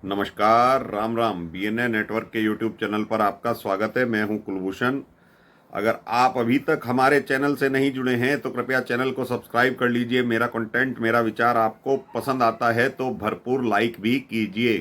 नमस्कार, Ram Ram. BNA network के YouTube channel पर आपका स्वागत है। मैं हूं कुलभूषण। अगर आप अभी तक हमारे चैनल से नहीं जुड़े हैं तो कृपया चैनल को सब्सक्राइब कर लीजिए। मेरा कंटेंट, मेरा विचार आपको पसंद आता है तो भरपूर लाइक भी कीजिए।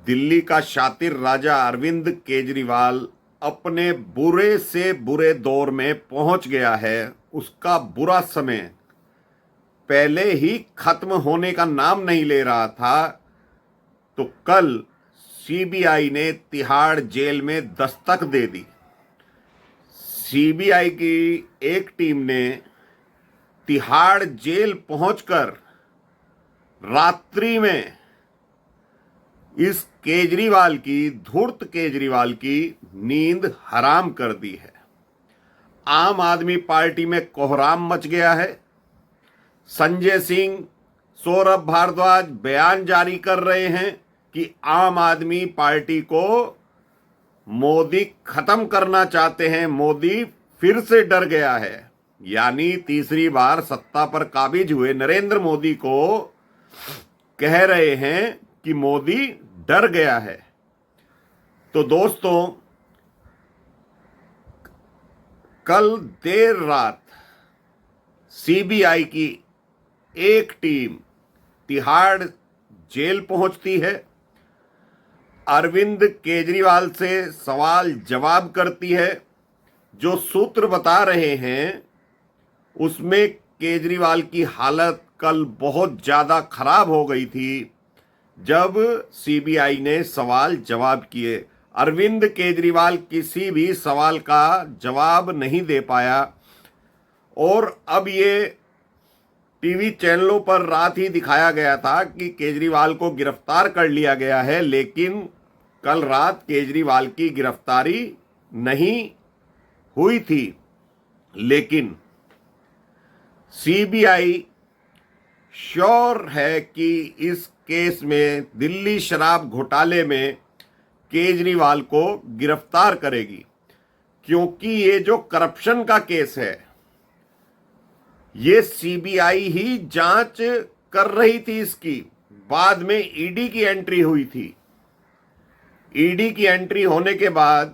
दिल्ली का शातिर राजा अरविंद केजरीवाल अपने बुरे से बुरे दौर में पहुंच गया है। उसका बुरा समय पहले ही खत्म होने का नाम नहीं ले रहा था, तो कल सीबीआई ने तिहाड़ जेल में दस्तक दे दी। सीबीआई की एक टीम ने तिहाड़ जेल पहुंचकर रात्रि में इस केजरीवाल की, धूर्त केजरीवाल की नींद हराम कर दी है। आम आदमी पार्टी में कोहराम मच गया है। संजय सिंह, सौरभ भारद्वाज बयान जारी कर रहे हैं कि आम आदमी पार्टी को मोदी खत्म करना चाहते हैं। मोदी फिर से डर गया है, यानी तीसरी बार सत्ता पर काबिज हुए नरेंद्र मोदी को कह रहे हैं कि मोदी डर गया है। तो दोस्तों, कल देर रात सीबीआई की एक टीम तिहाड़ जेल पहुंचती है, अरविंद केजरीवाल से सवाल जवाब करती है। जो सूत्र बता रहे हैं उसमें केजरीवाल की हालत कल बहुत ज़्यादा खराब हो गई थी जब सीबीआई ने सवाल जवाब किए। अरविंद केजरीवाल किसी भी सवाल का जवाब नहीं दे पाया और अब ये टीवी चैनलों पर रात ही दिखाया गया था कि केजरीवाल को गिरफ्तार कर लिया गया है, लेकिन कल रात केजरीवाल की गिरफ्तारी नहीं हुई थी। लेकिन सीबीआई श्योर है कि इस केस में, दिल्ली शराब घोटाले में, केजरीवाल को गिरफ्तार करेगी, क्योंकि ये जो करप्शन का केस है ये सीबीआई ही जांच कर रही थी। इसकी बाद में ईडी की एंट्री हुई थी। ईडी की एंट्री होने के बाद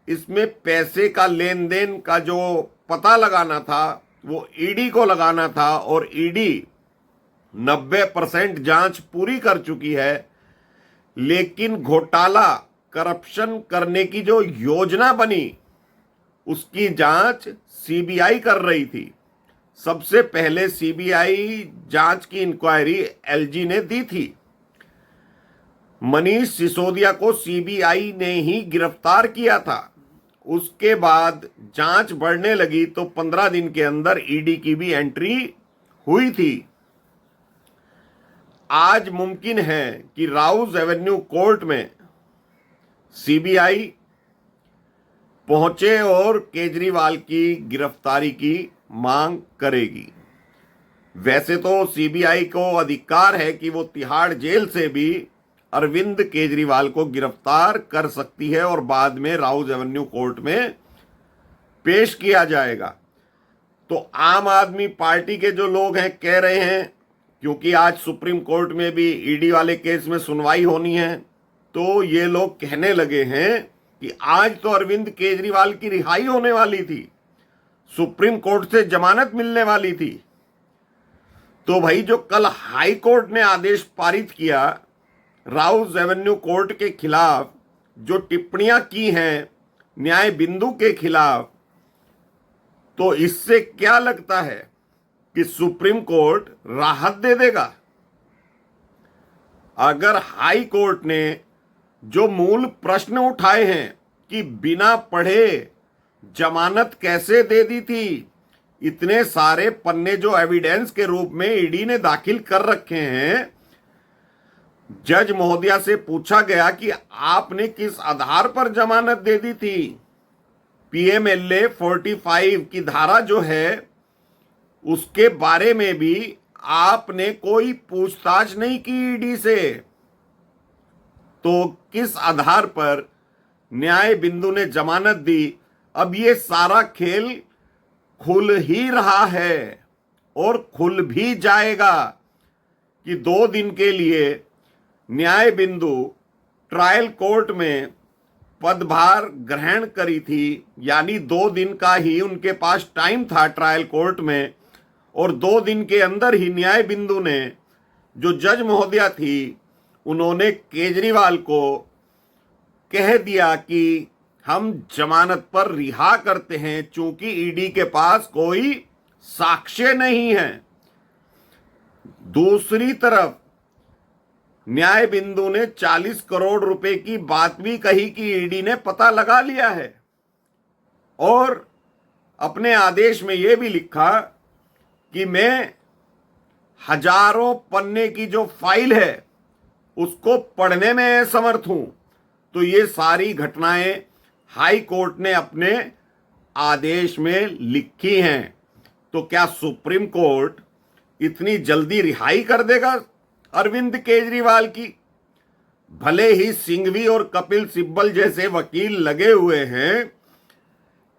इसमें पैसे का लेन देन का जो पता लगाना था वो ईडी को लगाना था, और ईडी 90% जांच पूरी कर चुकी है। लेकिन घोटाला, करप्शन करने की जो योजना बनी उसकी जांच सीबीआई कर रही थी। सबसे पहले सीबीआई जांच की इंक्वायरी एलजी ने दी थी। मनीष सिसोदिया को सीबीआई ने ही गिरफ्तार किया था। उसके बाद जांच बढ़ने लगी तो 15 दिन के अंदर ईडी की भी एंट्री हुई थी। आज मुमकिन है कि राउज एवेन्यू कोर्ट में सीबीआई पहुंचे और केजरीवाल की गिरफ्तारी की मांग करेगी। वैसे तो सीबीआई को अधिकार है कि वो तिहाड़ जेल से भी अरविंद केजरीवाल को गिरफ्तार कर सकती है और बाद में राउज एवेन्यू कोर्ट में पेश किया जाएगा। तो आम आदमी पार्टी के जो लोग हैं कह रहे हैं, क्योंकि आज सुप्रीम कोर्ट में भी ईडी वाले केस में सुनवाई होनी है, तो ये लोग कहने लगे हैं कि आज तो अरविंद केजरीवाल की रिहाई होने वाली थी, सुप्रीम कोर्ट से जमानत मिलने वाली थी। तो भाई, जो कल हाई कोर्ट ने आदेश पारित किया राउज एवेन्यू कोर्ट के खिलाफ, जो टिप्पणियां की हैं न्याय बिंदु के खिलाफ, तो इससे क्या लगता है कि सुप्रीम कोर्ट राहत दे देगा? अगर हाई कोर्ट ने जो मूल प्रश्न उठाए हैं कि बिना पढ़े जमानत कैसे दे दी थी, इतने सारे पन्ने जो एविडेंस के रूप में ईडी ने दाखिल कर रखे हैं, जज महोदया से पूछा गया कि आपने किस आधार पर जमानत दे दी थी। पीएमएलए 45 की धारा जो है उसके बारे में भी आपने कोई पूछताछ नहीं की ईडी से। तो किस आधार पर न्याय बिंदु ने जमानत दी? अब ये सारा खेल खुल ही रहा है और खुल भी जाएगा कि 2 दिन के लिए न्याय बिंदु ट्रायल कोर्ट में पदभार ग्रहण करी थी, यानी 2 दिन का ही उनके पास टाइम था ट्रायल कोर्ट में, और 2 दिन के अंदर ही न्याय बिंदु ने, जो जज महोदया थी, उन्होंने केजरीवाल को कह दिया कि हम जमानत पर रिहा करते हैं, चूंकि ईडी के पास कोई साक्ष्य नहीं है। दूसरी तरफ न्याय बिंदु ने 40 करोड़ रुपए की बात भी कही कि ईडी ने पता लगा लिया है, और अपने आदेश में यह भी लिखा कि मैं हजारों पन्ने की जो फाइल है उसको पढ़ने में असमर्थ हूं। तो ये सारी घटनाएं हाई कोर्ट ने अपने आदेश में लिखी हैं। तो क्या सुप्रीम कोर्ट इतनी जल्दी रिहाई कर देगा अरविंद केजरीवाल की? भले ही सिंघवी और कपिल सिब्बल जैसे वकील लगे हुए हैं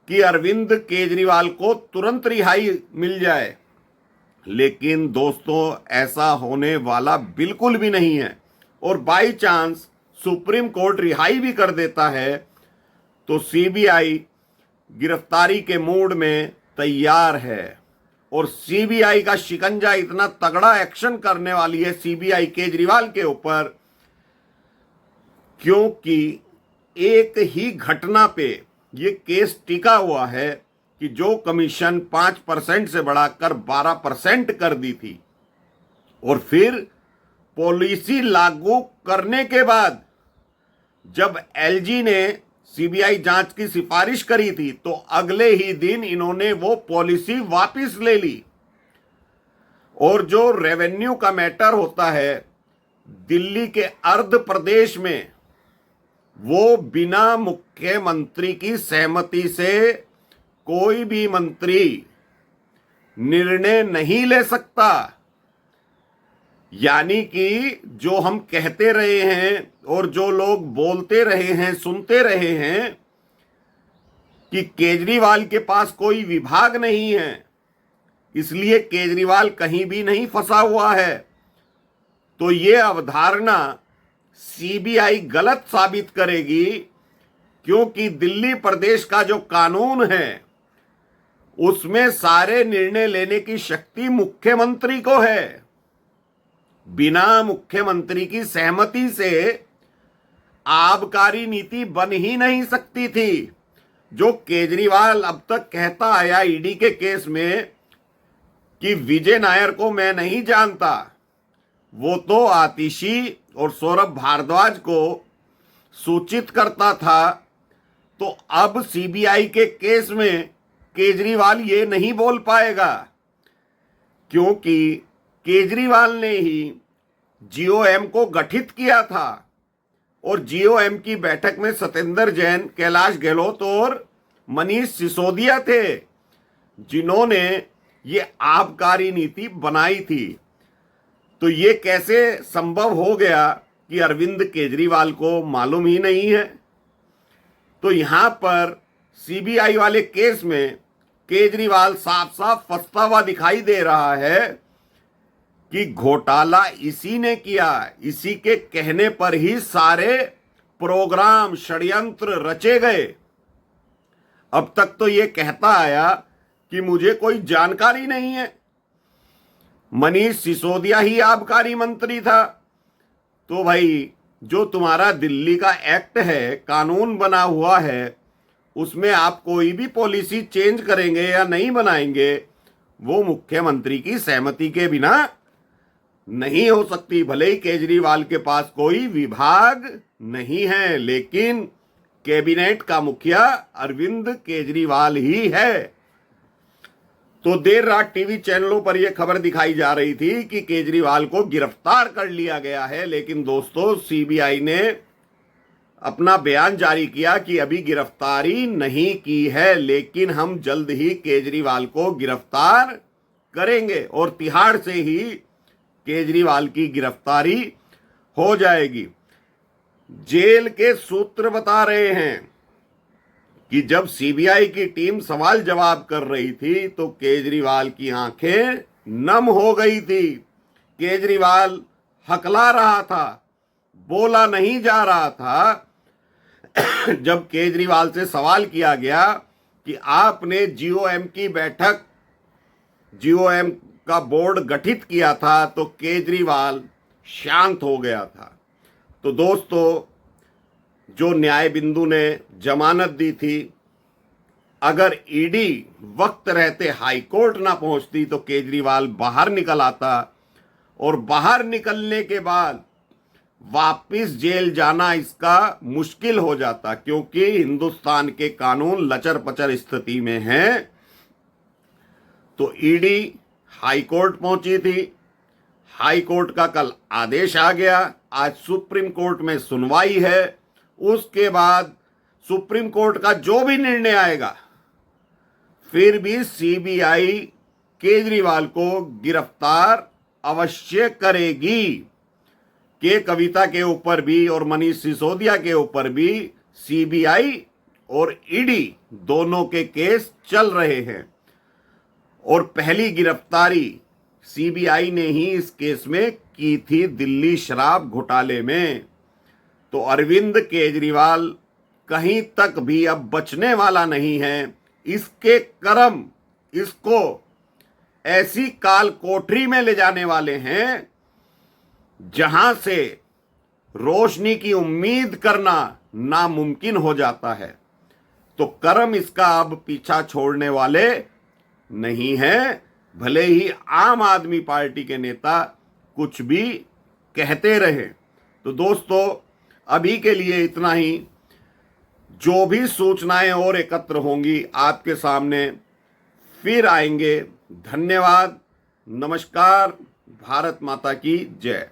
कि अरविंद केजरीवाल को तुरंत रिहाई मिल जाए, लेकिन दोस्तों ऐसा होने वाला बिल्कुल भी नहीं है। और बाई चांस सुप्रीम कोर्ट रिहाई भी कर देता है तो सीबीआई गिरफ्तारी के मूड में तैयार है, और सीबीआई का शिकंजा इतना तगड़ा एक्शन करने वाली है सीबीआई केजरीवाल के ऊपर, क्योंकि एक ही घटना पे ये केस टिका हुआ है कि जो कमीशन 5% से बढ़ाकर 12% कर दी थी, और फिर पॉलिसी लागू करने के बाद जब एलजी ने सीबीआई जांच की सिफारिश करी थी तो अगले ही दिन इन्होंने वो पॉलिसी वापस ले ली। और जो रेवेन्यू का मैटर होता है दिल्ली के अर्ध प्रदेश में, वो बिना मुख्यमंत्री की सहमति से कोई भी मंत्री निर्णय नहीं ले सकता। यानी कि जो हम कहते रहे हैं और जो लोग बोलते रहे हैं, सुनते रहे हैं कि केजरीवाल के पास कोई विभाग नहीं है, इसलिए केजरीवाल कहीं भी नहीं फंसा हुआ है, तो ये अवधारणा सीबीआई गलत साबित करेगी, क्योंकि दिल्ली प्रदेश का जो कानून है उसमें सारे निर्णय लेने की शक्ति मुख्यमंत्री को है। बिना मुख्यमंत्री की सहमति से आबकारी नीति बन ही नहीं सकती थी। जो केजरीवाल अब तक कहता आया ईडी के केस में कि विजय नायर को मैं नहीं जानता, वो तो आतिशी और सौरभ भारद्वाज को सूचित करता था। तो अब सीबीआई के केस में केजरीवाल ये नहीं बोल पाएगा, क्योंकि केजरीवाल ने ही जीओएम को गठित किया था, और जीओएम की बैठक में सत्येंद्र जैन, कैलाश गहलोत और मनीष सिसोदिया थे, जिन्होंने ये आबकारी नीति बनाई थी। तो ये कैसे संभव हो गया कि अरविंद केजरीवाल को मालूम ही नहीं है? तो यहां पर सीबीआई वाले केस में केजरीवाल साफ साफ फंसता हुआ दिखाई दे रहा है कि घोटाला इसी ने किया, इसी के कहने पर ही सारे प्रोग्राम षड्यंत्र रचे गए। अब तक तो ये कहता आया कि मुझे कोई जानकारी नहीं है, मनीष सिसोदिया ही आबकारी मंत्री था। तो भाई जो तुम्हारा दिल्ली का एक्ट है, कानून बना हुआ है, उसमें आप कोई भी पॉलिसी चेंज करेंगे या नहीं बनाएंगे, वो मुख्यमंत्री की सहमति के बिना नहीं हो सकती। भले ही केजरीवाल के पास कोई विभाग नहीं है, लेकिन कैबिनेट का मुखिया अरविंद केजरीवाल ही है। तो देर रात टीवी चैनलों पर यह खबर दिखाई जा रही थी कि केजरीवाल को गिरफ्तार कर लिया गया है, लेकिन दोस्तों सीबीआई ने अपना बयान जारी किया कि अभी गिरफ्तारी नहीं की है, लेकिन हम जल्द ही केजरीवाल को गिरफ्तार करेंगे और तिहाड़ से ही केजरीवाल की गिरफ्तारी हो जाएगी। जेल के सूत्र बता रहे हैं कि जब सीबीआई की टीम सवाल जवाब कर रही थी तो केजरीवाल की आंखें नम हो गई थी। केजरीवाल हकला रहा था बोला नहीं जा रहा था। जब केजरीवाल से सवाल किया गया कि आपने जीओएम की बैठक, जीओएम का बोर्ड गठित किया था, तो केजरीवाल शांत हो गया था। तो दोस्तों, जो न्याय बिंदु ने जमानत दी थी, अगर ईडी वक्त रहते हाई कोर्ट ना पहुंचती तो केजरीवाल बाहर निकल आता, और बाहर निकलने के बाद वापिस जेल जाना इसका मुश्किल हो जाता, क्योंकि हिंदुस्तान के कानून लचर पचर स्थिति में हैं। तो ईडी हाई कोर्ट पहुंची थी, हाई कोर्ट का कल आदेश आ गया, आज सुप्रीम कोर्ट में सुनवाई है। उसके बाद सुप्रीम कोर्ट का जो भी निर्णय आएगा, फिर भी सीबीआई केजरीवाल को गिरफ्तार अवश्य करेगी। के कविता के ऊपर भी और मनीष सिसोदिया के ऊपर भी सीबीआई और ईडी दोनों के केस चल रहे हैं, और पहली गिरफ्तारी सीबीआई ने ही इस केस में की थी, दिल्ली शराब घोटाले में। तो अरविंद केजरीवाल कहीं तक भी अब बचने वाला नहीं है। इसके कर्म इसको ऐसी काल कोठरी में ले जाने वाले हैं जहां से रोशनी की उम्मीद करना नामुमकिन हो जाता है। तो कर्म इसका अब पीछा छोड़ने वाले नहीं हैं, भले ही आम आदमी पार्टी के नेता कुछ भी कहते रहे। तो दोस्तों, अभी के लिए इतना ही। जो भी सूचनाएं और एकत्र होंगी आपके सामने फिर आएंगे। धन्यवाद, नमस्कार, भारत माता की जय।